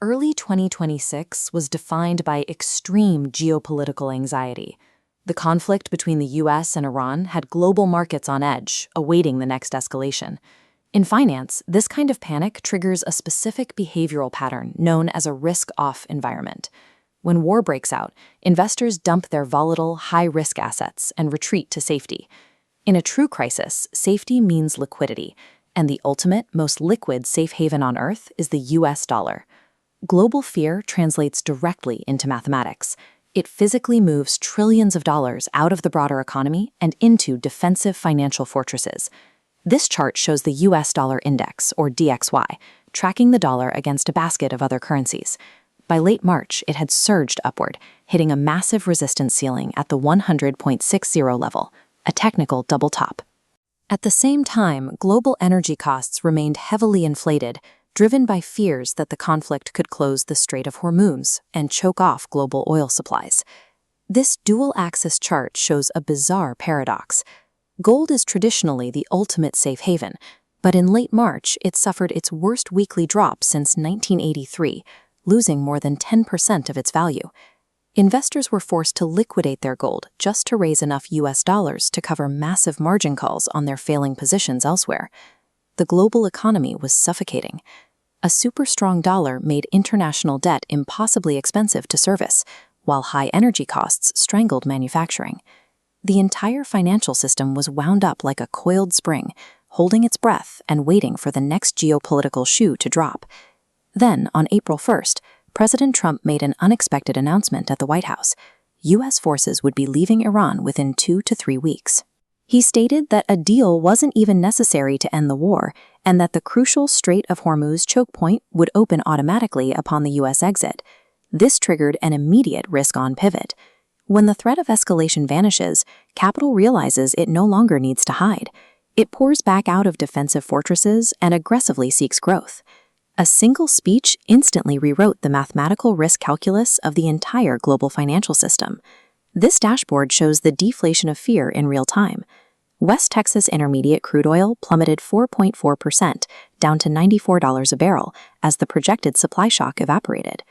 Early 2026 was defined by extreme geopolitical anxiety. The conflict between the US and Iran had global markets on edge, awaiting the next escalation. In finance, this kind of panic triggers a specific behavioral pattern known as a risk-off environment. When war breaks out, investors dump their volatile, high-risk assets and retreat to safety. In a true crisis, safety means liquidity, and the ultimate, most liquid safe haven on Earth is the US dollar. Global fear translates directly into mathematics. It physically moves trillions of dollars out of the broader economy and into defensive financial fortresses. This chart shows the US dollar index, or DXY, tracking the dollar against a basket of other currencies. By late March, it had surged upward, hitting a massive resistance ceiling at the 100.60 level, a technical double top. At the same time, global energy costs remained heavily inflated, driven by fears that the conflict could close the Strait of Hormuz and choke off global oil supplies. This dual-axis chart shows a bizarre paradox. Gold is traditionally the ultimate safe haven, but in late March, it suffered its worst weekly drop since 1983, losing more than 10% of its value. Investors were forced to liquidate their gold just to raise enough US dollars to cover massive margin calls on their failing positions elsewhere. The global economy was suffocating. A super strong dollar made international debt impossibly expensive to service, while high energy costs strangled manufacturing. The entire financial system was wound up like a coiled spring, holding its breath and waiting for the next geopolitical shoe to drop. Then, on April 1st, President Trump made an unexpected announcement at the White House. U.S. forces would be leaving Iran within 2 to 3 weeks. He stated that a deal wasn't even necessary to end the war, and that the crucial Strait of Hormuz choke point would open automatically upon the U.S. exit. This triggered an immediate risk-on pivot. When the threat of escalation vanishes, capital realizes it no longer needs to hide. It pours back out of defensive fortresses and aggressively seeks growth. A single speech instantly rewrote the mathematical risk calculus of the entire global financial system. This dashboard shows the deflation of fear in real time. West Texas Intermediate crude oil plummeted 4.4%, down to $94 a barrel, as the projected supply shock evaporated.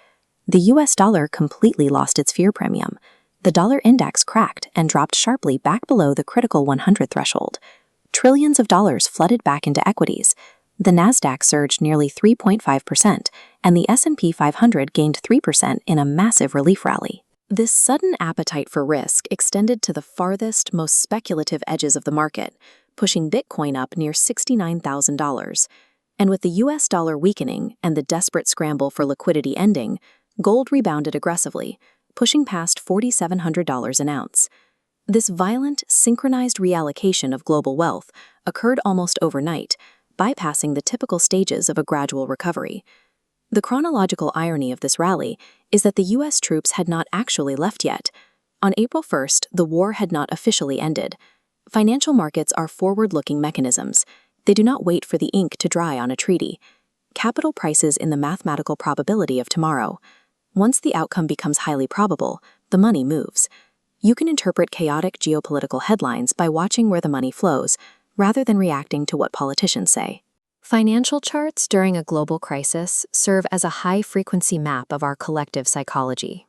The US dollar completely lost its fear premium. The dollar index cracked and dropped sharply back below the critical 100 threshold. Trillions of dollars flooded back into equities. The Nasdaq surged nearly 3.5%, and the S&P 500 gained 3% in a massive relief rally. This sudden appetite for risk extended to the farthest, most speculative edges of the market, pushing Bitcoin up near $69,000. And with the US dollar weakening and the desperate scramble for liquidity ending, gold rebounded aggressively, pushing past $4,700 an ounce. This violent, synchronized reallocation of global wealth occurred almost overnight, bypassing the typical stages of a gradual recovery. The chronological irony of this rally is that the U.S. troops had not actually left yet. On April 1st, the war had not officially ended. Financial markets are forward-looking mechanisms. They do not wait for the ink to dry on a treaty. Capital prices in the mathematical probability of tomorrow. Once the outcome becomes highly probable, the money moves. You can interpret chaotic geopolitical headlines by watching where the money flows, rather than reacting to what politicians say. Financial charts during a global crisis serve as a high-frequency map of our collective psychology.